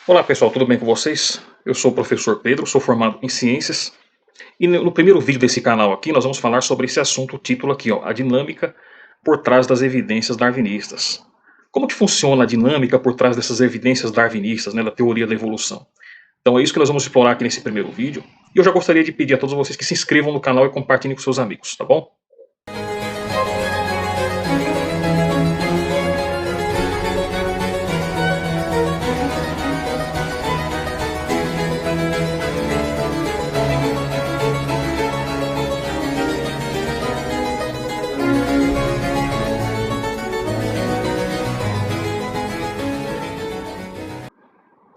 Olá pessoal, tudo bem com vocês? Eu sou o professor Pedro, sou formado em Ciências e no primeiro vídeo desse canal aqui nós vamos falar sobre esse assunto, o título aqui, ó, a dinâmica por trás das evidências darwinistas. Como que funciona a dinâmica por trás dessas evidências darwinistas, né, da teoria da evolução? Então é isso que nós vamos explorar aqui nesse primeiro vídeo e eu já gostaria de pedir a todos vocês que se inscrevam no canal e compartilhem com seus amigos, tá bom?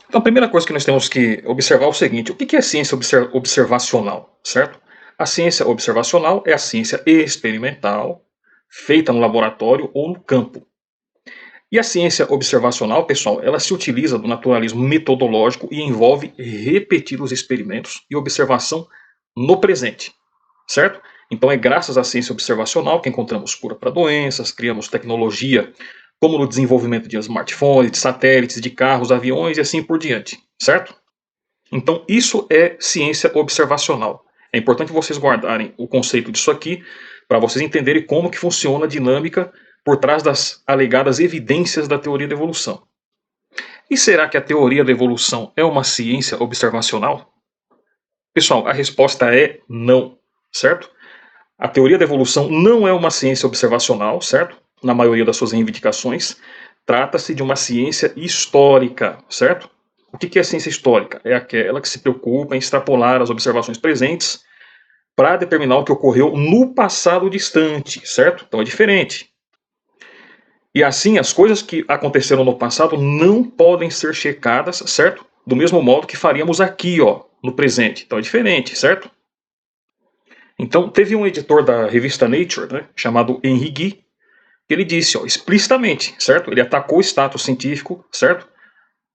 Então a primeira coisa que nós temos que observar é o seguinte: o que é ciência observacional, certo? A ciência observacional é a ciência experimental, feita no laboratório ou no campo. E a ciência observacional, pessoal, ela se utiliza do naturalismo metodológico e envolve repetir os experimentos e observação no presente, certo? Então é graças à ciência observacional que encontramos cura para doenças, criamos tecnologia como no desenvolvimento de smartphones, de satélites, de carros, aviões e assim por diante, certo? Então isso é ciência observacional. É importante vocês guardarem o conceito disso aqui para vocês entenderem como que funciona a dinâmica por trás das alegadas evidências da teoria da evolução. E será que a teoria da evolução é uma ciência observacional? Pessoal, a resposta é não, certo? A teoria da evolução não é uma ciência observacional, certo? Na maioria das suas reivindicações, trata-se de uma ciência histórica, certo? O que é ciência histórica? É aquela que se preocupa em extrapolar as observações presentes para determinar o que ocorreu no passado distante, certo? Então é diferente. E assim, as coisas que aconteceram no passado não podem ser checadas, certo? Do mesmo modo que faríamos aqui, ó, no presente. Então é diferente, certo? Então, teve um editor da revista Nature, né, chamado Henry Gee, que ele disse, ó, explicitamente, certo? Ele atacou o status científico, certo?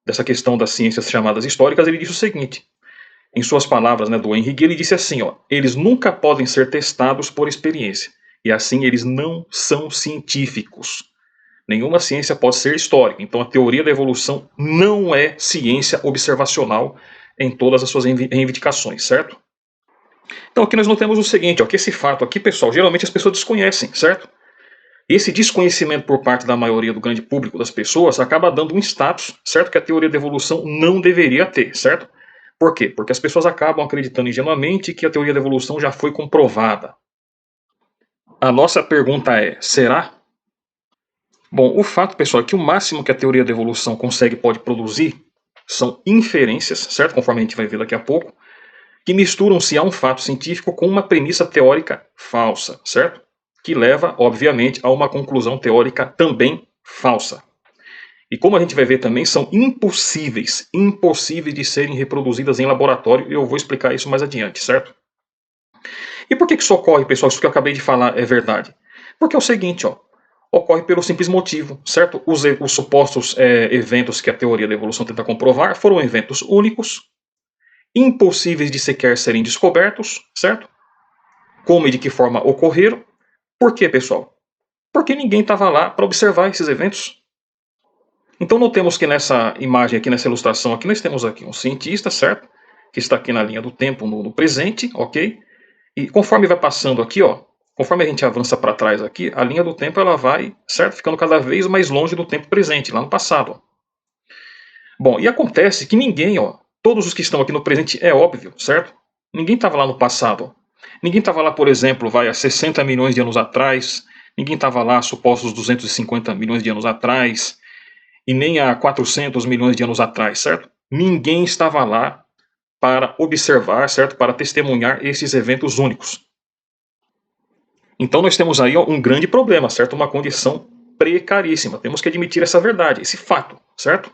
Dessa questão das ciências chamadas históricas, ele disse o seguinte, em suas palavras, né, do Henry Gee, ele disse assim, ó, eles nunca podem ser testados por experiência, e assim eles não são científicos. Nenhuma ciência pode ser histórica, então a teoria da evolução não é ciência observacional em todas as suas reivindicações, certo? Então aqui nós notamos o seguinte, ó, que esse fato aqui, pessoal, geralmente as pessoas desconhecem, certo? Esse desconhecimento por parte da maioria do grande público das pessoas acaba dando um status, certo? Que a teoria da evolução não deveria ter, certo? Por quê? Porque as pessoas acabam acreditando ingenuamente que a teoria da evolução já foi comprovada. A nossa pergunta é, será? Bom, o fato, pessoal, é que o máximo que a teoria da evolução pode produzir são inferências, certo? Conforme a gente vai ver daqui a pouco, que misturam-se a um fato científico com uma premissa teórica falsa, certo? Que leva, obviamente, a uma conclusão teórica também falsa. E como a gente vai ver também, são impossíveis de serem reproduzidas em laboratório, e eu vou explicar isso mais adiante, certo? E por que isso ocorre, pessoal? Isso que eu acabei de falar é verdade. Porque é o seguinte, ó, ocorre pelo simples motivo, certo? Os supostos eventos que a teoria da evolução tenta comprovar foram eventos únicos, impossíveis de sequer serem descobertos, certo? Como e de que forma ocorreram. Por quê, pessoal? Porque ninguém estava lá para observar esses eventos. Então notemos que nessa imagem aqui, nessa ilustração aqui, nós temos aqui um cientista, certo? Que está aqui na linha do tempo, no presente, ok? E conforme vai passando aqui, ó, conforme a gente avança para trás aqui, a linha do tempo ela vai, certo? Ficando cada vez mais longe do tempo presente, lá no passado. Ó. Bom, e acontece que ninguém, ó, todos os que estão aqui no presente é óbvio, certo? Ninguém estava lá no passado. Ó. Ninguém estava lá, por exemplo, vai há 60 milhões de anos atrás, ninguém estava lá supostos 250 milhões de anos atrás, e nem há 400 milhões de anos atrás, certo? Ninguém estava lá para observar, certo? Para testemunhar esses eventos únicos. Então nós temos aí ó, um grande problema, certo? Uma condição precaríssima. Temos que admitir essa verdade, esse fato, certo?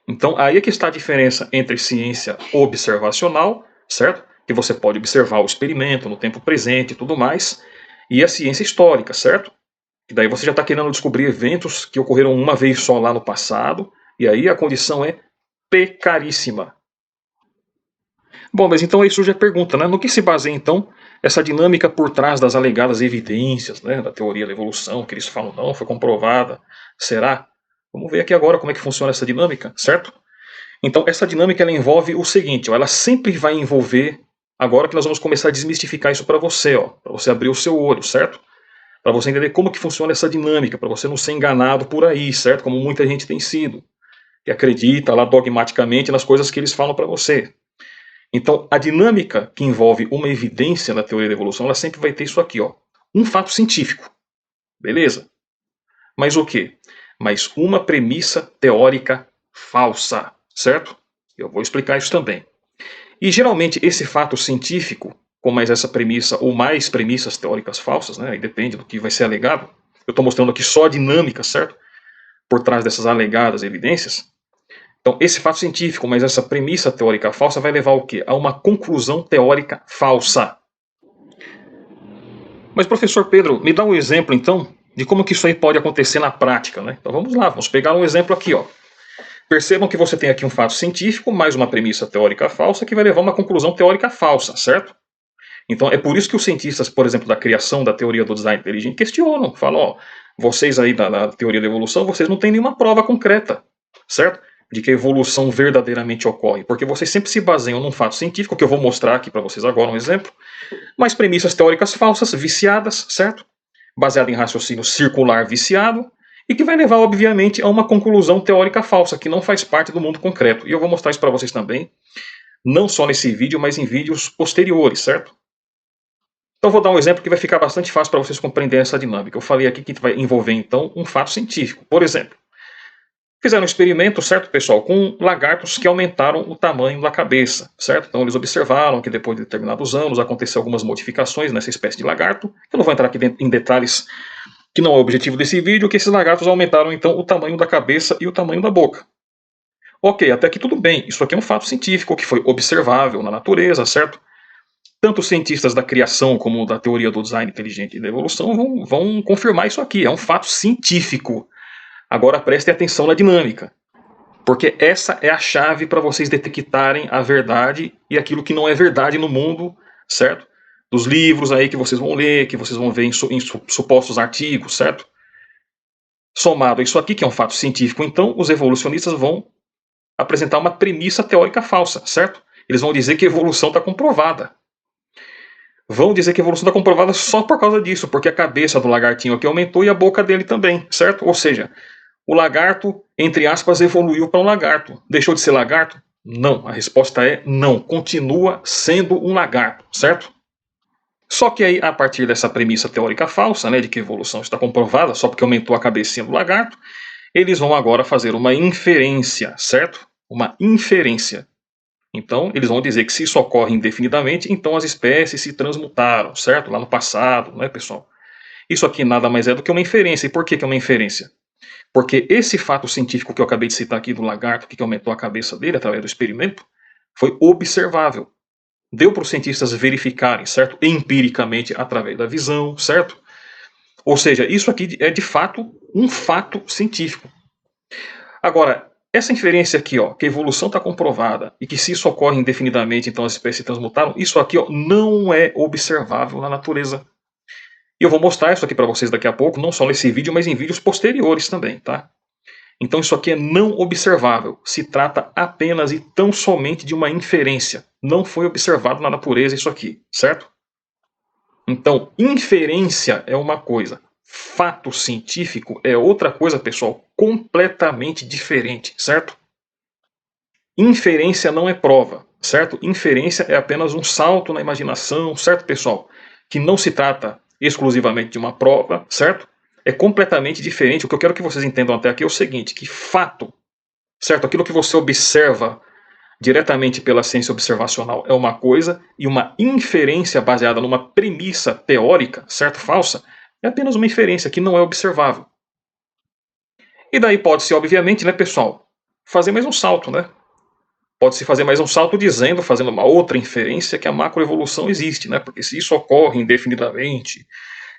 Então aí é que está a diferença entre ciência observacional, certo? Que você pode observar o experimento no tempo presente e tudo mais, e a ciência histórica, certo? Que daí você já está querendo descobrir eventos que ocorreram uma vez só lá no passado, e aí a condição é precaríssima. Bom, mas então aí surge a pergunta, né? No que se baseia então essa dinâmica por trás das alegadas evidências, né, da teoria da evolução, que eles falam, não, foi comprovada, será? Vamos ver aqui agora como é que funciona essa dinâmica, certo? Então essa dinâmica ela envolve o seguinte, ó, ela sempre vai envolver, agora que nós vamos começar a desmistificar isso para você, para você abrir o seu olho, certo? Para você entender como que funciona essa dinâmica, para você não ser enganado por aí, certo? Como muita gente tem sido, que acredita lá dogmaticamente nas coisas que eles falam para você. Então, a dinâmica que envolve uma evidência na teoria da evolução, ela sempre vai ter isso aqui, ó, um fato científico, beleza? Mas o quê? Mas uma premissa teórica falsa, certo? Eu vou explicar isso também. E geralmente esse fato científico, com mais essa premissa ou mais premissas teóricas falsas, né, aí depende do que vai ser alegado, eu estou mostrando aqui só a dinâmica, certo? Por trás dessas alegadas evidências. Então, esse fato científico, mas essa premissa teórica falsa vai levar ao quê? A uma conclusão teórica falsa. Mas, professor Pedro, me dá um exemplo, então, de como que isso aí pode acontecer na prática, né? Então vamos lá, vamos pegar um exemplo aqui, ó. Percebam que você tem aqui um fato científico, mais uma premissa teórica falsa, que vai levar a uma conclusão teórica falsa, certo? Então é por isso que os cientistas, por exemplo, da criação da teoria do design inteligente, questionam, falam, ó, vocês aí na teoria da evolução, vocês não têm nenhuma prova concreta, certo? De que a evolução verdadeiramente ocorre, porque vocês sempre se baseiam num fato científico, que eu vou mostrar aqui para vocês agora um exemplo, mas premissas teóricas falsas, viciadas, certo? Baseada em raciocínio circular viciado, e que vai levar, obviamente, a uma conclusão teórica falsa, que não faz parte do mundo concreto. E eu vou mostrar isso para vocês também, não só nesse vídeo, mas em vídeos posteriores, certo? Então vou dar um exemplo que vai ficar bastante fácil para vocês compreenderem essa dinâmica. Eu falei aqui que vai envolver, então, um fato científico. Por exemplo, fizeram um experimento, certo, pessoal, com lagartos que aumentaram o tamanho da cabeça, certo? Então eles observaram que depois de determinados anos aconteceu algumas modificações nessa espécie de lagarto. Eu não vou entrar aqui em detalhes, que não é o objetivo desse vídeo, que esses lagartos aumentaram, então, o tamanho da cabeça e o tamanho da boca. Ok, até aqui tudo bem. Isso aqui é um fato científico que foi observável na natureza, certo? Tanto os cientistas da criação como da teoria do design inteligente e da evolução vão confirmar isso aqui. É um fato científico. Agora prestem atenção na dinâmica, porque essa é a chave para vocês detectarem a verdade e aquilo que não é verdade no mundo, certo? Dos livros aí que vocês vão ler, que vocês vão ver em supostos artigos, certo? Somado a isso aqui, que é um fato científico, então os evolucionistas vão apresentar uma premissa teórica falsa, certo? Eles vão dizer que a evolução está comprovada. Vão dizer que a evolução está comprovada só por causa disso, porque a cabeça do lagartinho aqui aumentou e a boca dele também, certo? Ou seja, o lagarto, entre aspas, evoluiu para um lagarto. Deixou de ser lagarto? Não. A resposta é não. Continua sendo um lagarto, certo? Só que aí, a partir dessa premissa teórica falsa, né, de que a evolução está comprovada só porque aumentou a cabecinha do lagarto, eles vão agora fazer uma inferência, certo? Uma inferência. Então, eles vão dizer que se isso ocorre indefinidamente, então as espécies se transmutaram, certo? Lá no passado, né, pessoal? Isso aqui nada mais é do que uma inferência. E por que é uma inferência? Porque esse fato científico que eu acabei de citar aqui do lagarto, que aumentou a cabeça dele através do experimento, foi observável. Deu para os cientistas verificarem, certo? Empiricamente, através da visão, certo? Ou seja, isso aqui é de fato um fato científico. Agora, essa inferência aqui, ó, que a evolução está comprovada e que se isso ocorre indefinidamente, então as espécies se transmutaram, isso aqui, ó, não é observável na natureza. E eu vou mostrar isso aqui para vocês daqui a pouco, não só nesse vídeo, mas em vídeos posteriores também, tá? Então isso aqui é não observável. Se trata apenas e tão somente de uma inferência. Não foi observado na natureza isso aqui, certo? Então, inferência é uma coisa. Fato científico é outra coisa, pessoal, completamente diferente, certo? Inferência não é prova, certo? Inferência é apenas um salto na imaginação, certo, pessoal? Que não se trata exclusivamente de uma prova, certo? É completamente diferente. O que eu quero que vocês entendam até aqui é o seguinte, que fato, certo? Aquilo que você observa diretamente pela ciência observacional é uma coisa, e uma inferência baseada numa premissa teórica, certo, falsa, é apenas uma inferência que não é observável. E daí pode-se, obviamente, né, pessoal, fazer mais um salto, né? Pode-se fazer mais um salto dizendo, fazendo uma outra inferência, que a macroevolução existe, né? Porque se isso ocorre indefinidamente,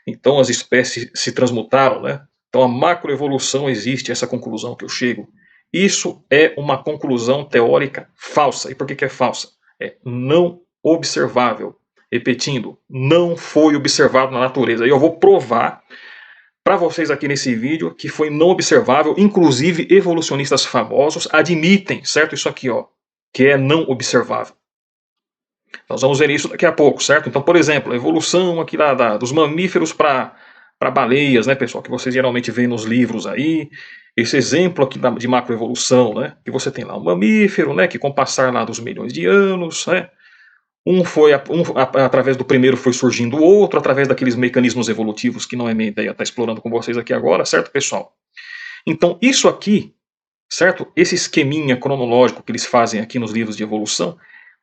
então as espécies se transmutaram, né? Então a macroevolução existe, essa conclusão que eu chego. Isso é uma conclusão teórica falsa. E por que é falsa? É não observável. Repetindo, não foi observado na natureza. E eu vou provar para vocês aqui nesse vídeo que foi não observável, inclusive evolucionistas famosos admitem, certo? Isso aqui, ó, que é não observável. Nós vamos ver isso daqui a pouco, certo? Então, por exemplo, a evolução aqui dos mamíferos para baleias, né, pessoal, que vocês geralmente veem nos livros aí, esse exemplo aqui de macroevolução, né, que você tem lá um mamífero, né, que com o passar lá dos milhões de anos, né, através do primeiro foi surgindo o outro, através daqueles mecanismos evolutivos que não é minha ideia estar explorando com vocês aqui agora, certo, pessoal? Então, isso aqui, certo? Esse esqueminha cronológico que eles fazem aqui nos livros de evolução,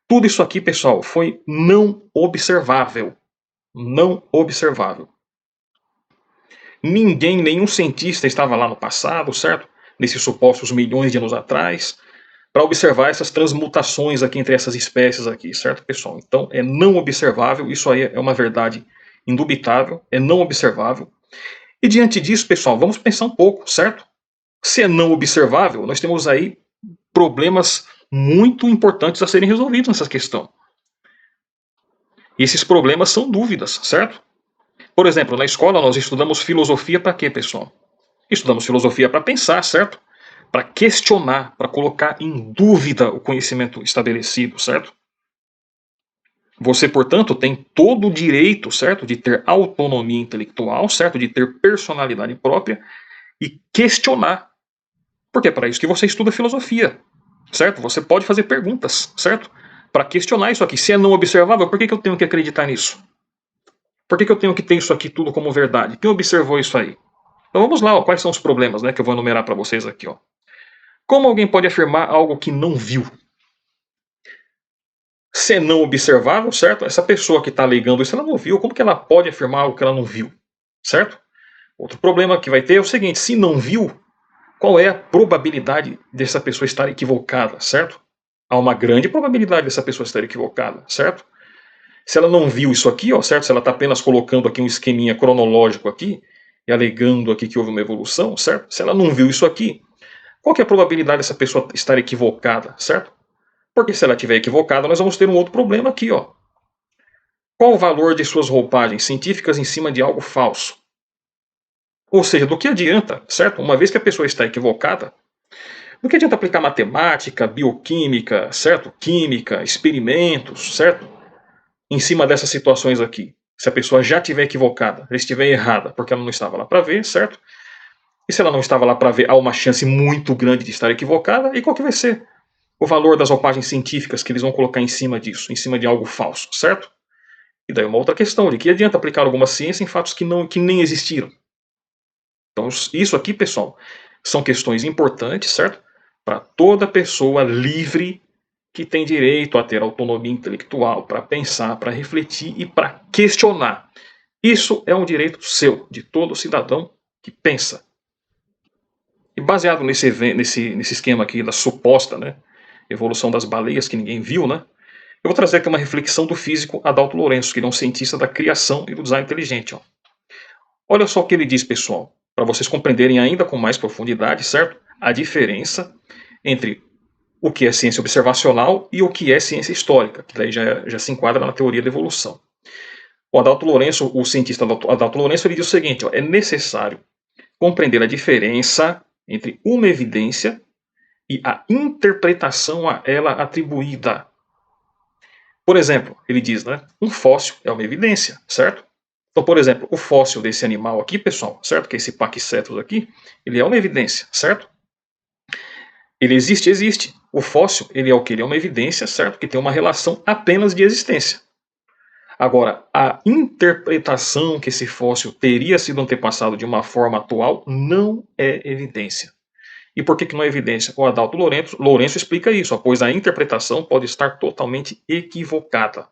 tudo isso aqui, pessoal, foi não observável. Não observável. Ninguém, nenhum cientista estava lá no passado, certo? Nesses supostos milhões de anos atrás, para observar essas transmutações aqui entre essas espécies aqui, certo, pessoal? Então, é não observável, isso aí é uma verdade indubitável, é não observável. E diante disso, pessoal, vamos pensar um pouco, certo? Se é não observável, nós temos aí problemas muito importantes a serem resolvidos nessa questão. E esses problemas são dúvidas, certo? Por exemplo, na escola nós estudamos filosofia para quê, pessoal? Estudamos filosofia para pensar, certo? Para questionar, para colocar em dúvida o conhecimento estabelecido, certo? Você, portanto, tem todo o direito, certo, de ter autonomia intelectual, certo, de ter personalidade própria e questionar. Porque é para isso que você estuda filosofia, certo? Você pode fazer perguntas, certo? Para questionar isso aqui. Se é não observável, por que eu tenho que acreditar nisso? Por que eu tenho que ter isso aqui tudo como verdade? Quem observou isso aí? Então vamos lá, ó, quais são os problemas, né, que eu vou enumerar para vocês aqui, ó. Como alguém pode afirmar algo que não viu? Se é não observável, certo? Essa pessoa que está alegando isso, ela não viu. Como que ela pode afirmar algo que ela não viu? Certo? Outro problema que vai ter é o seguinte, se não viu, qual é a probabilidade dessa pessoa estar equivocada, certo? Há uma grande probabilidade dessa pessoa estar equivocada, certo? Se ela não viu isso aqui, ó, certo? Se ela está apenas colocando aqui um esqueminha cronológico aqui, e alegando aqui que houve uma evolução, certo? Se ela não viu isso aqui, qual que é a probabilidade dessa pessoa estar equivocada, certo? Porque se ela estiver equivocada, nós vamos ter um outro problema aqui, ó. Qual o valor de suas roupagens científicas em cima de algo falso? Ou seja, do que adianta, certo? Uma vez que a pessoa está equivocada, do que adianta aplicar matemática, bioquímica, certo? Química, experimentos, certo? Em cima dessas situações aqui. Se a pessoa já estiver equivocada, já estiver errada, porque ela não estava lá para ver, certo? E se ela não estava lá para ver, há uma chance muito grande de estar equivocada, e qual que vai ser o valor das roupagens científicas que eles vão colocar em cima disso, em cima de algo falso, certo? E daí uma outra questão, de que adianta aplicar alguma ciência em fatos que nem existiram. Então isso aqui, pessoal, são questões importantes, certo? Para toda pessoa livre que tem direito a ter autonomia intelectual, para pensar, para refletir e para questionar. Isso é um direito seu, de todo cidadão que pensa. E baseado nesse esquema aqui da suposta, né, evolução das baleias que ninguém viu, né? Eu vou trazer aqui uma reflexão do físico Adalto Lourenço, que ele é um cientista da criação e do design inteligente. Ó. Olha só o que ele diz, pessoal, para vocês compreenderem ainda com mais profundidade, certo? A diferença entre o que é ciência observacional e o que é ciência histórica, que daí já se enquadra na teoria da evolução. O Adalto Lourenço, o cientista Adalto Lourenço, ele diz o seguinte, ó, é necessário compreender a diferença entre uma evidência e a interpretação a ela atribuída. Por exemplo, ele diz, né, um fóssil é uma evidência, certo? Então, por exemplo, o fóssil desse animal aqui, pessoal, certo? Que é esse Pachycetus aqui, ele é uma evidência, certo? Ele existe, existe. O fóssil, ele é o que? Ele é uma evidência, certo? Que tem uma relação apenas de existência. Agora, a interpretação que esse fóssil teria sido antepassado de uma forma atual não é evidência. E por que não é evidência? O Adalto Lourenço explica isso, pois a interpretação pode estar totalmente equivocada.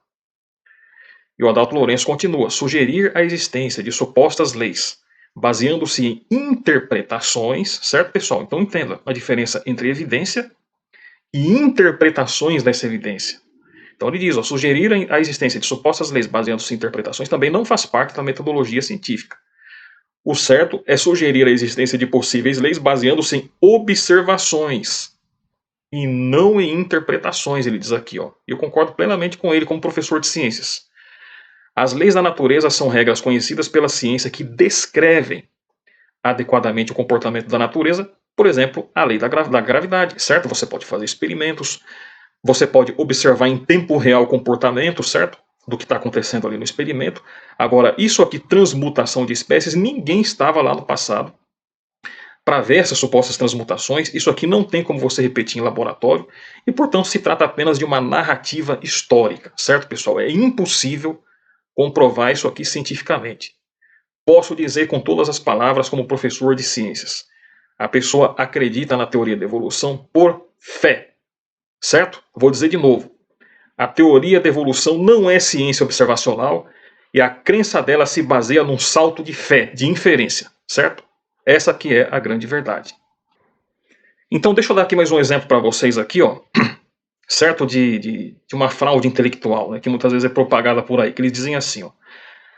E o Adalto Lourenço continua, sugerir a existência de supostas leis, baseando-se em interpretações, certo, pessoal? Então entenda a diferença entre evidência e interpretações dessa evidência. Então ele diz, ó, sugerir a existência de supostas leis baseando-se em interpretações também não faz parte da metodologia científica. O certo é sugerir a existência de possíveis leis baseando-se em observações e não em interpretações, ele diz aqui. Ó. Eu concordo plenamente com ele como professor de ciências. As leis da natureza são regras conhecidas pela ciência que descrevem adequadamente o comportamento da natureza, por exemplo, a lei da gravidade, certo? Você pode fazer experimentos, você pode observar em tempo real o comportamento, certo? Do que está acontecendo ali no experimento. Agora, isso aqui, transmutação de espécies, ninguém estava lá no passado para ver essas supostas transmutações. Isso aqui não tem como você repetir em laboratório e, portanto, se trata apenas de uma narrativa histórica, certo, pessoal? É impossível comprovar isso aqui cientificamente. Posso dizer com todas as palavras como professor de ciências. A pessoa acredita na teoria da evolução por fé, certo? Vou dizer de novo. A teoria da evolução não é ciência observacional e a crença dela se baseia num salto de fé, de inferência, certo? Essa que é a grande verdade. Então deixa eu dar aqui mais um exemplo para vocês aqui, ó, certo? De uma fraude intelectual, né, que muitas vezes é propagada por aí, que eles dizem assim, ó,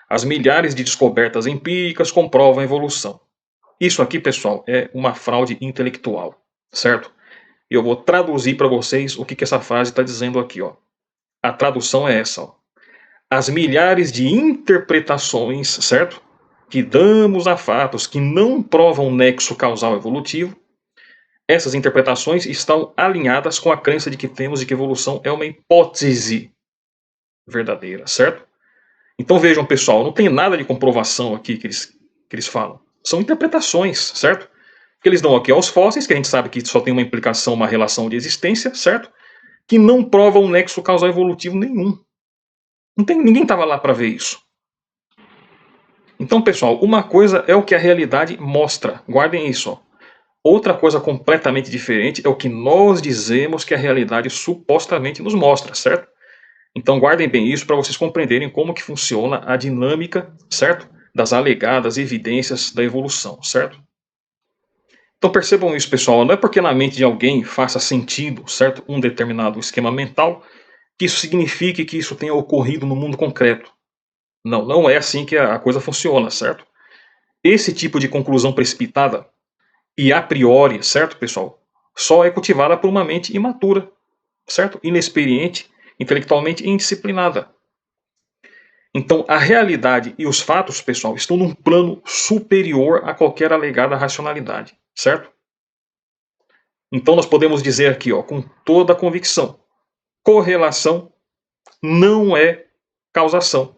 as milhares de descobertas empíricas comprovam a evolução. Isso aqui, pessoal, é uma fraude intelectual, certo? Eu vou traduzir para vocês o que essa frase está dizendo aqui, ó. A tradução é essa, ó. As milhares de interpretações, certo? Que damos a fatos que não provam nexo causal evolutivo, essas interpretações estão alinhadas com a crença de que temos de que evolução é uma hipótese verdadeira, certo? Então vejam, pessoal, não tem nada de comprovação aqui que eles falam. São interpretações, certo? Que eles dão aqui aos fósseis, que a gente sabe que só tem uma implicação, uma relação de existência, certo? Que não provam nexo causal evolutivo nenhum. Ninguém estava lá para ver isso. Então, pessoal, uma coisa é o que a realidade mostra. Guardem isso, ó. Outra coisa completamente diferente é o que nós dizemos que a realidade supostamente nos mostra, certo? Então guardem bem isso para vocês compreenderem como que funciona a dinâmica, certo? Das alegadas evidências da evolução, certo? Então percebam isso, pessoal, não é porque na mente de alguém faça sentido, certo? Um determinado esquema mental, que isso signifique que isso tenha ocorrido no mundo concreto. Não, não é assim que a coisa funciona, certo? Esse tipo de conclusão precipitada e a priori, certo, pessoal? Só é cultivada por uma mente imatura, certo? Inexperiente, intelectualmente indisciplinada. Então, a realidade e os fatos, pessoal, estão num plano superior a qualquer alegada racionalidade, certo? Então, nós podemos dizer aqui, ó, com toda a convicção, correlação não é causação.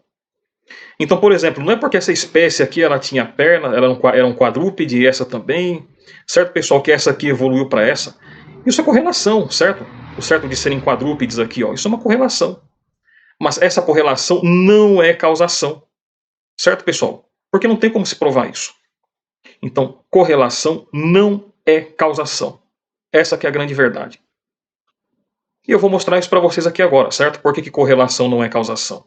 Então, por exemplo, não é porque essa espécie aqui ela tinha perna, ela era um quadrúpede e essa também, certo, pessoal, que essa aqui evoluiu para essa. Isso é correlação, certo? O certo de serem quadrúpedes aqui, ó, isso é uma correlação. Mas essa correlação não é causação, certo, pessoal? Porque não tem como se provar isso. Então, correlação não é causação. Essa que é a grande verdade. E eu vou mostrar isso para vocês aqui agora, certo? Por que correlação não é causação?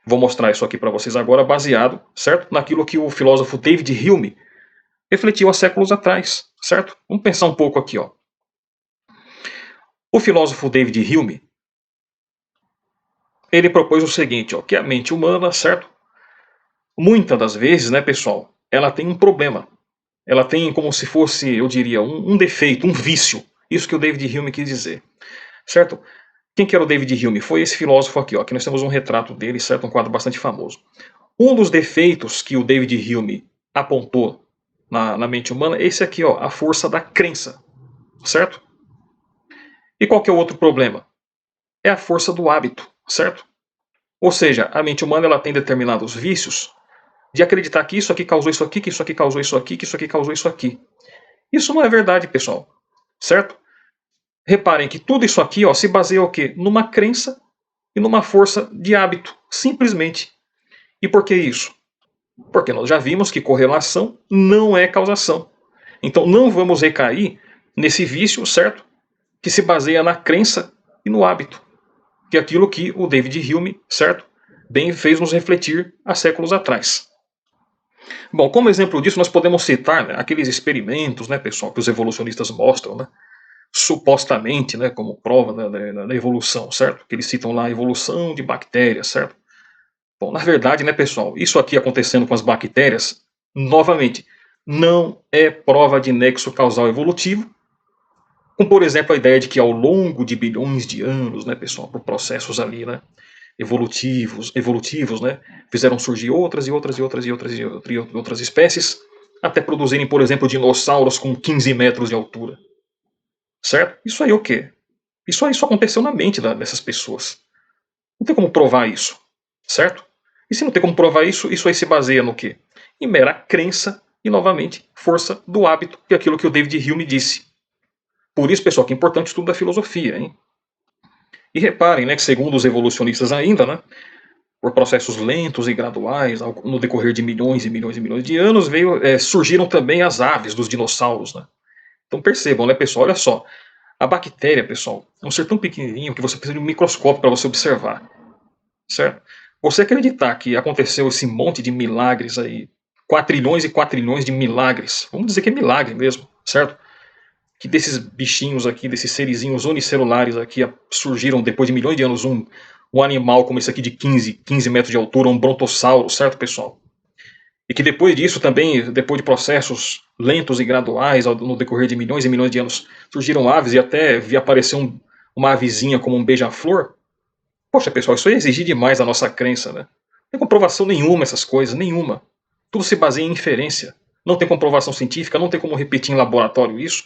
Vou mostrar isso aqui para vocês agora baseado, certo? Naquilo que o filósofo David Hume refletiu há séculos atrás, certo? Vamos pensar um pouco aqui, ó. O filósofo David Hume, ele propôs o seguinte, ó, que a mente humana, certo? Muitas das vezes, né, pessoal, ela tem um problema. Ela tem como se fosse, eu diria, um defeito, um vício. Isso que o David Hume quis dizer, certo? Quem que era o David Hume? Foi esse filósofo aqui, ó. Aqui nós temos um retrato dele, certo? Um quadro bastante famoso. Um dos defeitos que o David Hume apontou na mente humana é esse aqui, ó, a força da crença, certo? E qual que é o outro problema? É a força do hábito, certo? Ou seja, a mente humana ela tem determinados vícios de acreditar que isso aqui causou isso aqui, que isso aqui causou isso aqui, que isso aqui causou isso aqui. Isso não é verdade, pessoal, certo? Reparem que tudo isso aqui, ó, se baseia o quê? Numa crença e numa força de hábito, simplesmente. E por que isso? Porque nós já vimos que correlação não é causação. Então não vamos recair nesse vício, certo? Que se baseia na crença e no hábito. Que é aquilo que o David Hume, certo? Bem fez nos refletir há séculos atrás. Bom, como exemplo disso, nós podemos citar, né, aqueles experimentos, né, pessoal, que os evolucionistas mostram, né? Supostamente, né, como prova da evolução, certo? Que eles citam lá a evolução de bactérias, certo? Bom, na verdade, né, pessoal, isso aqui acontecendo com as bactérias, novamente, não é prova de nexo causal evolutivo, como, por exemplo, a ideia de que ao longo de bilhões de anos, né, pessoal, por processos ali, né, evolutivos, né, fizeram surgir outras e outras e outras e outras e outras espécies, até produzirem, por exemplo, dinossauros com 15 metros de altura. Certo? Isso aí é o quê? Isso aí só aconteceu na mente dessas pessoas. Não tem como provar isso. Certo? E se não tem como provar isso, isso aí se baseia no quê? Em mera crença e, novamente, força do hábito, que é aquilo que o David Hume disse. Por isso, pessoal, que é importante o estudo da filosofia, hein? E reparem, né, que segundo os evolucionistas ainda, né, por processos lentos e graduais, no decorrer de milhões e milhões e milhões de anos, surgiram também as aves dos dinossauros, né? Então percebam, né, pessoal, olha só, a bactéria, pessoal, é um ser tão pequenininho que você precisa de um microscópio para você observar, certo? Você acreditar que aconteceu esse monte de milagres aí, quatrilhões e quatrilhões de milagres, vamos dizer que é milagre mesmo, certo? Que desses bichinhos aqui, desses serizinhos unicelulares aqui, surgiram depois de milhões de anos um animal como esse aqui de 15 metros de altura, um brontossauro, certo, pessoal? E que depois disso também, depois de processos lentos e graduais, no decorrer de milhões e milhões de anos, surgiram aves e até vi aparecer uma avezinha como um beija-flor. Poxa, pessoal, isso aí é exigir demais a nossa crença, né? Não tem comprovação nenhuma essas coisas, nenhuma. Tudo se baseia em inferência. Não tem comprovação científica, não tem como repetir em laboratório isso.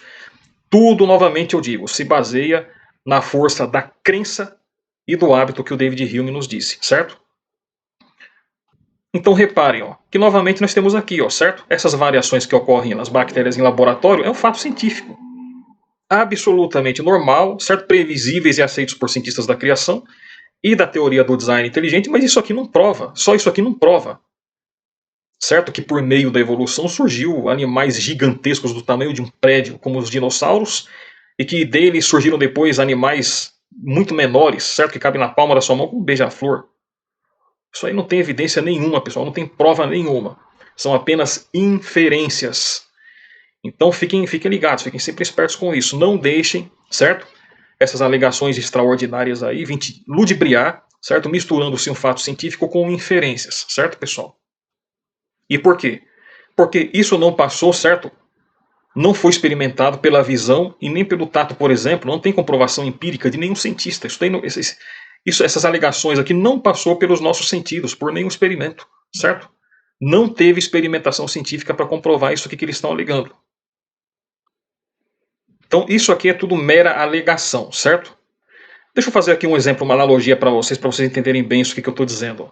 Tudo, novamente eu digo, se baseia na força da crença e do hábito que o David Hume nos disse, certo? Então reparem, ó, que novamente nós temos aqui, ó, certo? Essas variações que ocorrem nas bactérias em laboratório é um fato científico. Absolutamente normal, certo? Previsíveis e aceitos por cientistas da criação e da teoria do design inteligente, mas isso aqui não prova. Só isso aqui não prova. Certo que por meio da evolução surgiu animais gigantescos do tamanho de um prédio, como os dinossauros, e que deles surgiram depois animais muito menores, certo? Que cabem na palma da sua mão como um beija-flor. Isso aí não tem evidência nenhuma, pessoal, não tem prova nenhuma. São apenas inferências. Então fiquem ligados, fiquem sempre espertos com isso. Não deixem, certo? Essas alegações extraordinárias aí vir te ludibriar, certo? Misturando-se um fato científico com inferências, certo, pessoal? E por quê? Porque isso não passou, certo? Não foi experimentado pela visão e nem pelo tato, por exemplo. Não tem comprovação empírica de nenhum cientista. Essas alegações aqui não passou pelos nossos sentidos, por nenhum experimento, certo? Não teve experimentação científica para comprovar isso aqui que eles estão alegando. Então isso aqui é tudo mera alegação, certo? Deixa eu fazer aqui um exemplo, uma analogia para vocês entenderem bem isso que eu estou dizendo.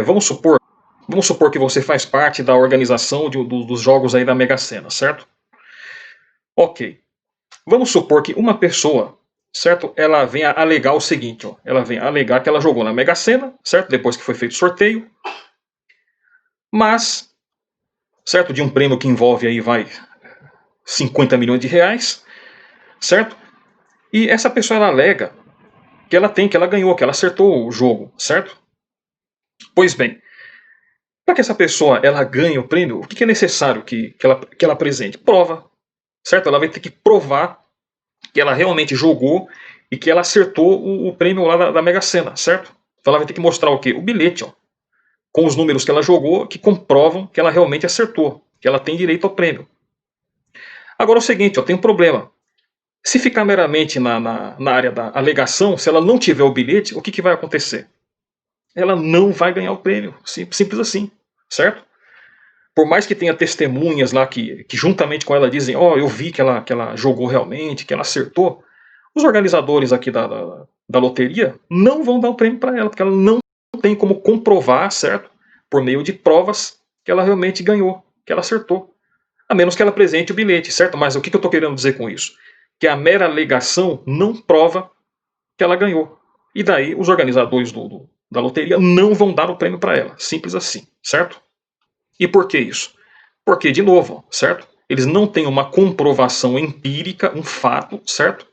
Vamos supor que você faz parte da organização dos jogos aí da Mega Sena, certo? Ok. Vamos supor que uma pessoa, certo? Ela venha alegar o seguinte, ó. Ela venha alegar que ela jogou na Mega Sena, certo? Depois que foi feito o sorteio. Mas, certo? De um prêmio que envolve aí, 50 milhões de reais, certo? E essa pessoa ela alega que ela ganhou, que ela acertou o jogo, certo? Pois bem, para que essa pessoa ela ganhe o prêmio, o que é necessário que ela apresente? Prova, certo? Ela vai ter que provar que ela realmente jogou e que ela acertou o prêmio lá da Mega Sena, certo? Então ela vai ter que mostrar o quê? O bilhete, ó, com os números que ela jogou, que comprovam que ela realmente acertou, que ela tem direito ao prêmio. Agora é o seguinte, ó, tem um problema. Se ficar meramente na área da alegação, se ela não tiver o bilhete, o que vai acontecer? Ela não vai ganhar o prêmio, simples assim, certo? Por mais que tenha testemunhas lá que juntamente com ela dizem, ó, eu vi que ela jogou realmente, que ela acertou, os organizadores aqui da loteria não vão dar o prêmio para ela, porque ela não tem como comprovar, certo? Por meio de provas que ela realmente ganhou, que ela acertou. A menos que ela apresente o bilhete, certo? Mas o que eu estou querendo dizer com isso? Que a mera alegação não prova que ela ganhou. E daí os organizadores da loteria não vão dar o prêmio para ela. Simples assim, certo? E por que isso? Porque, de novo, certo? Eles não têm uma comprovação empírica, um fato, certo?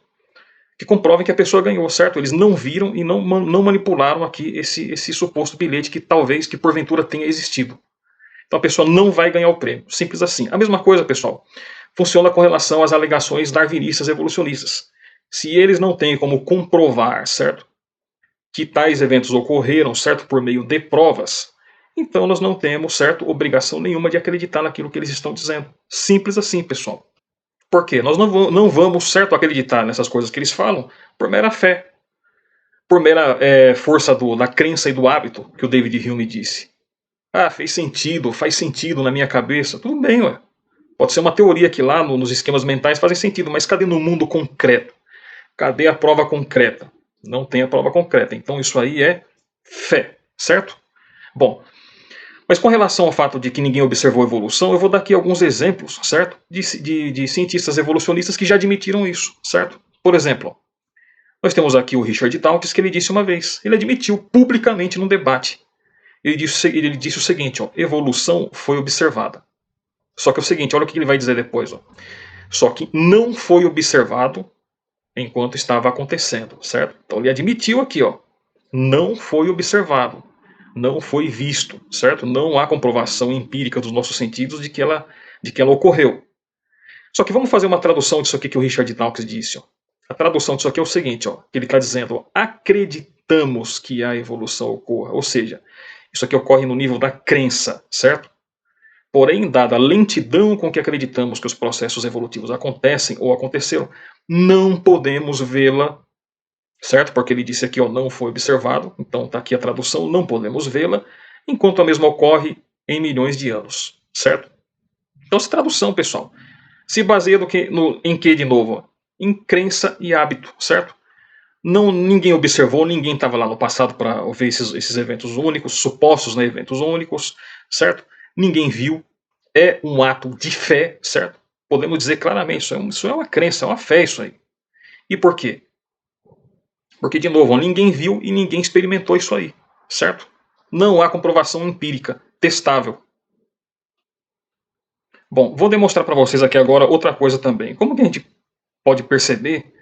Que comprovem que a pessoa ganhou, certo? Eles não viram e não manipularam aqui esse suposto bilhete que talvez, que porventura tenha existido. Então a pessoa não vai ganhar o prêmio. Simples assim. A mesma coisa, pessoal, funciona com relação às alegações darwinistas evolucionistas. Se eles não têm como comprovar, certo? Que tais eventos ocorreram, certo? Por meio de provas, então nós não temos, certo, obrigação nenhuma de acreditar naquilo que eles estão dizendo. Simples assim, pessoal. Por quê? Nós não vamos, certo, acreditar nessas coisas que eles falam por mera fé, por mera força da crença e do hábito, que o David Hume disse. Ah, faz sentido na minha cabeça. Tudo bem, ué. Pode ser uma teoria que lá nos esquemas mentais fazem sentido, mas cadê no mundo concreto? Cadê a prova concreta? Não tem a prova concreta. Então isso aí é fé, certo? Bom, mas com relação ao fato de que ninguém observou a evolução, eu vou dar aqui alguns exemplos, certo? De cientistas evolucionistas que já admitiram isso, certo? Por exemplo, nós temos aqui o Richard Dawkins, que ele disse uma vez, ele admitiu publicamente num debate. Ele disse o seguinte, ó, evolução foi observada. Só que é o seguinte, olha o que ele vai dizer depois. Ó. Só que não foi observado enquanto estava acontecendo, certo? Então ele admitiu aqui, ó, não foi observado, não foi visto, certo? Não há comprovação empírica dos nossos sentidos de que ela ocorreu. Só que vamos fazer uma tradução disso aqui que o Richard Dawkins disse. Ó. A tradução disso aqui é o seguinte, ó, que ele está dizendo, ó, acreditamos que a evolução ocorra, ou seja, isso aqui ocorre no nível da crença, certo? Porém, dada a lentidão com que acreditamos que os processos evolutivos acontecem ou aconteceram, não podemos vê-la, certo? Porque ele disse aqui, ó, não foi observado, então está aqui a tradução, não podemos vê-la, enquanto a mesma ocorre em milhões de anos, certo? Então, essa tradução, pessoal, se baseia em que, de novo? Em crença e hábito, certo? Ninguém observou, ninguém estava lá no passado para ver esses eventos únicos, supostos, né, eventos únicos, certo? Ninguém viu, é um ato de fé, certo? Podemos dizer claramente, isso é uma crença, é uma fé isso aí. E por quê? Porque, de novo, ninguém viu e ninguém experimentou isso aí, certo? Não há comprovação empírica, testável. Bom, vou demonstrar para vocês aqui agora outra coisa também. Como que a gente pode perceber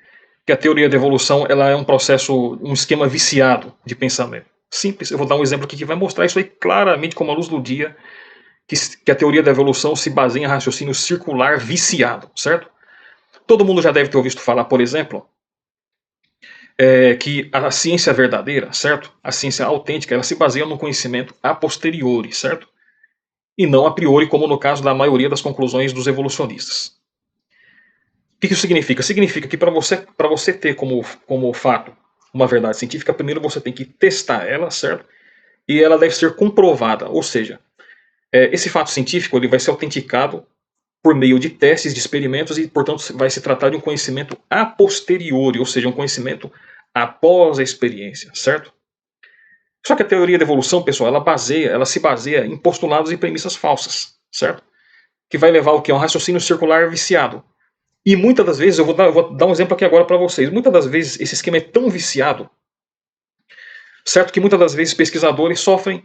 que a teoria da evolução ela é um processo, um esquema viciado de pensamento? Simples, eu vou dar um exemplo aqui que vai mostrar isso aí claramente como a luz do dia, que a teoria da evolução se baseia em raciocínio circular viciado, certo? Todo mundo já deve ter ouvido falar, por exemplo, que a ciência verdadeira, certo? A ciência autêntica, ela se baseia no conhecimento a posteriori, certo? E não a priori, como no caso da maioria das conclusões dos evolucionistas. O que isso significa? Significa que para você ter como fato uma verdade científica, primeiro você tem que testar ela, certo? E ela deve ser comprovada, ou seja, esse fato científico ele vai ser autenticado por meio de testes, de experimentos e, portanto, vai se tratar de um conhecimento a posteriori, ou seja, um conhecimento após a experiência, certo? Só que a teoria da evolução, pessoal, ela se baseia em postulados e premissas falsas, certo? Que vai levar o que? A um raciocínio circular viciado. E muitas das vezes, eu vou dar um exemplo aqui agora para vocês, muitas das vezes esse esquema é tão viciado, certo? Que muitas das vezes pesquisadores sofrem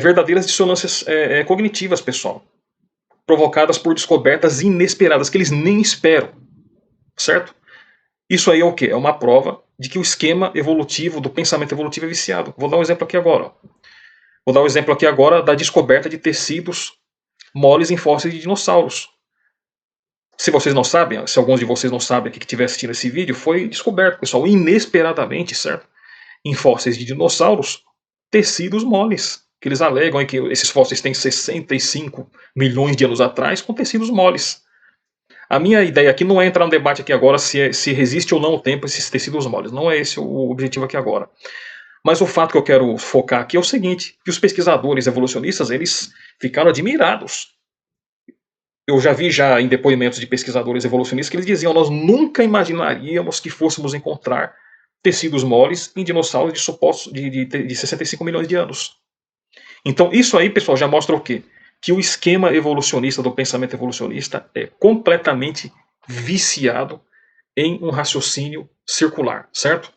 verdadeiras dissonâncias cognitivas, pessoal. Provocadas por descobertas inesperadas, que eles nem esperam, certo? Isso aí é o quê? É uma prova de que o esquema evolutivo, do pensamento evolutivo é viciado. Vou dar um exemplo aqui agora. Ó. Vou dar um exemplo aqui agora da descoberta de tecidos moles em fósseis de dinossauros. Se vocês não sabem, se alguns de vocês não sabem aqui que estiver assistindo esse vídeo, foi descoberto, pessoal, inesperadamente, certo? Em fósseis de dinossauros, tecidos moles. Que eles alegam que esses fósseis têm 65 milhões de anos atrás com tecidos moles. A minha ideia aqui não é entrar no debate aqui agora se resiste ou não o tempo esses tecidos moles. Não é esse o objetivo aqui agora. Mas o fato que eu quero focar aqui é o seguinte, que os pesquisadores evolucionistas, eles ficaram admirados. Eu já vi em depoimentos de pesquisadores evolucionistas que eles diziam, nós nunca imaginaríamos que fôssemos encontrar tecidos moles em dinossauros de supostos de 65 milhões de anos. Então isso aí, pessoal, já mostra o quê? Que o esquema evolucionista do pensamento evolucionista é completamente viciado em um raciocínio circular, certo?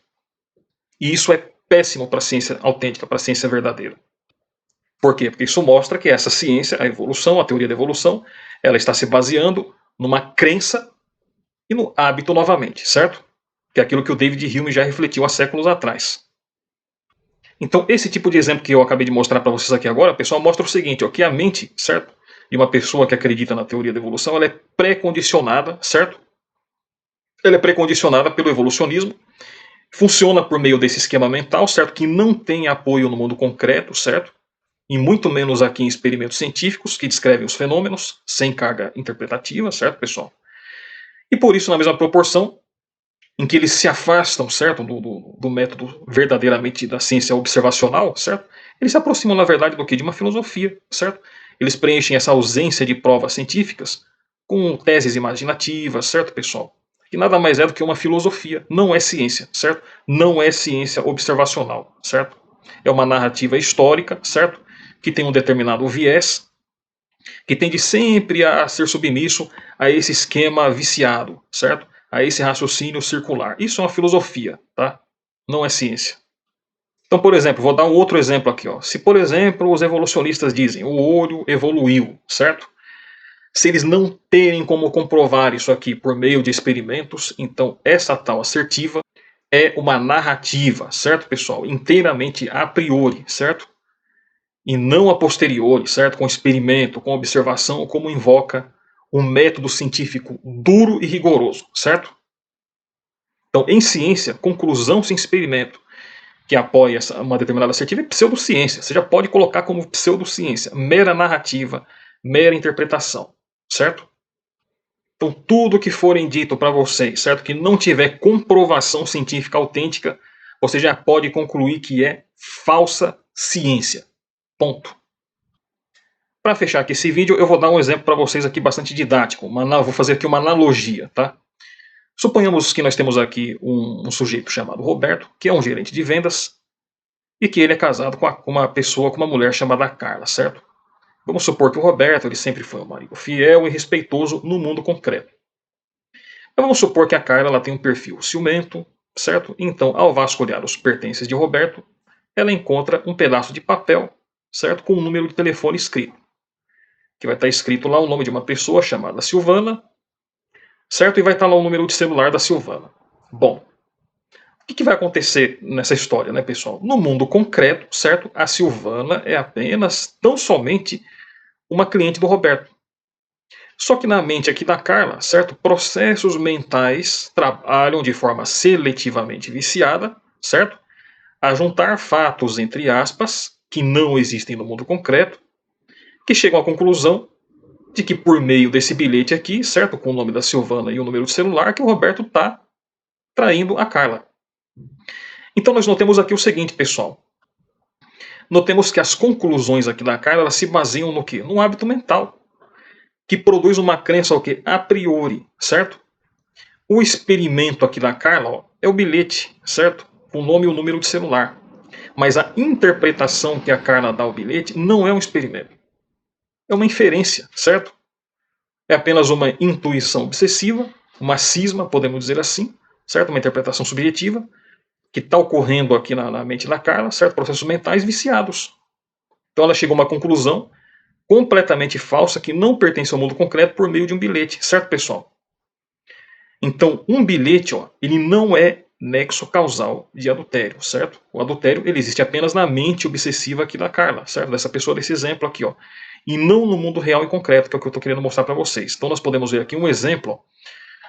E isso é péssimo para a ciência autêntica, para a ciência verdadeira. Por quê? Porque isso mostra que essa ciência, a evolução, a teoria da evolução, ela está se baseando numa crença e no hábito novamente, certo? Que é aquilo que o David Hume já refletiu há séculos atrás. Então, esse tipo de exemplo que eu acabei de mostrar para vocês aqui agora, pessoal, mostra o seguinte, ó, que a mente, certo? De uma pessoa que acredita na teoria da evolução, ela é pré-condicionada, certo? Ela é pré-condicionada pelo evolucionismo, funciona por meio desse esquema mental, certo? Que não tem apoio no mundo concreto, certo? E muito menos aqui em experimentos científicos que descrevem os fenômenos sem carga interpretativa, certo, pessoal? E por isso, na mesma proporção, em que eles se afastam, certo, do método verdadeiramente da ciência observacional, certo? Eles se aproximam, na verdade, do que? De uma filosofia, certo? Eles preenchem essa ausência de provas científicas com teses imaginativas, certo, pessoal? Que nada mais é do que uma filosofia, não é ciência, certo? Não é ciência observacional, certo? É uma narrativa histórica, certo? Que tem um determinado viés, que tende sempre a ser submisso a esse esquema viciado, certo? A esse raciocínio circular. Isso é uma filosofia, tá? Não é ciência. Então, por exemplo, vou dar um outro exemplo aqui. Ó. Se, por exemplo, os evolucionistas dizem o olho evoluiu, certo? Se eles não terem como comprovar isso aqui por meio de experimentos, então essa tal assertiva é uma narrativa, certo, pessoal? Inteiramente a priori, certo? E não a posteriori, certo? Com experimento, com observação, como invoca um método científico duro e rigoroso, certo? Então, em ciência, conclusão sem experimento que apoia uma determinada assertiva é pseudociência. Você já pode colocar como pseudociência, mera narrativa, mera interpretação, certo? Então, tudo que forem dito para vocês, certo? Que não tiver comprovação científica autêntica, você já pode concluir que é falsa ciência. Ponto. Para fechar aqui esse vídeo, eu vou dar um exemplo para vocês aqui bastante didático. Vou fazer aqui uma analogia, tá? Suponhamos que nós temos aqui um sujeito chamado Roberto, que é um gerente de vendas, e que ele é casado com uma pessoa, com uma mulher chamada Carla, certo? Vamos supor que o Roberto ele sempre foi um marido fiel e respeitoso no mundo concreto. Mas vamos supor que a Carla ela tem um perfil ciumento, certo? Então, ao vasculhar os pertences de Roberto, ela encontra um pedaço de papel, certo? Com um número de telefone escrito. Que vai estar escrito lá o nome de uma pessoa chamada Silvana, certo? E vai estar lá o número de celular da Silvana. Bom, o que vai acontecer nessa história, né, pessoal? No mundo concreto, certo? A Silvana é apenas, tão somente, uma cliente do Roberto. Só que na mente aqui da Carla, certo? Processos mentais trabalham de forma seletivamente viciada, certo? A juntar fatos, entre aspas, que não existem no mundo concreto, que chegam à conclusão de que por meio desse bilhete aqui, certo? Com o nome da Silvana e o número de celular, que o Roberto está traindo a Carla. Então nós notemos aqui o seguinte, pessoal. Notemos que as conclusões aqui da Carla elas se baseiam no quê? No hábito mental, que produz uma crença o quê? A priori, certo? O experimento aqui da Carla ó, é o bilhete, certo? O nome e o número de celular. Mas a interpretação que a Carla dá ao bilhete não é um experimento. É uma inferência, certo? É apenas uma intuição obsessiva, uma cisma, podemos dizer assim, certo? Uma interpretação subjetiva, que está ocorrendo aqui na mente da Carla, certo? Processos mentais viciados. Então ela chegou a uma conclusão completamente falsa que não pertence ao mundo concreto por meio de um bilhete, certo, pessoal? Então, um bilhete, ó, ele não é nexo causal de adultério, certo? O adultério ele existe apenas na mente obsessiva aqui da Carla, certo? Dessa pessoa, desse exemplo aqui, ó. E não no mundo real e concreto, que é o que eu estou querendo mostrar para vocês. Então nós podemos ver aqui um exemplo ó,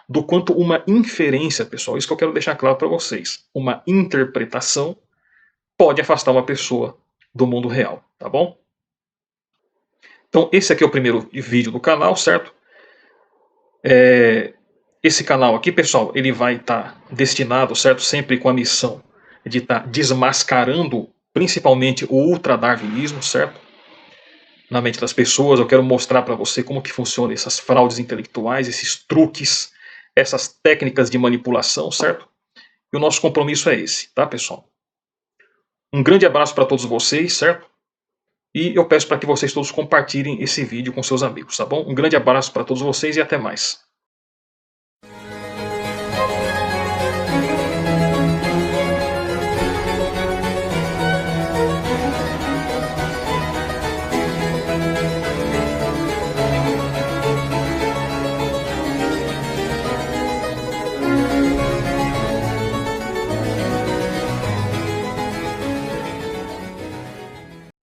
do quanto uma inferência, pessoal, isso que eu quero deixar claro para vocês, uma interpretação pode afastar uma pessoa do mundo real, tá bom? Então esse aqui é o primeiro vídeo do canal, certo? Esse canal aqui, pessoal, ele vai estar destinado, certo? Sempre com a missão de estar desmascarando principalmente o ultradarwinismo, certo? Na mente das pessoas, eu quero mostrar para você como que funcionam essas fraudes intelectuais, esses truques, essas técnicas de manipulação, certo? E o nosso compromisso é esse, tá, pessoal? Um grande abraço para todos vocês, certo? E eu peço para que vocês todos compartilhem esse vídeo com seus amigos, tá bom? Um grande abraço para todos vocês e até mais.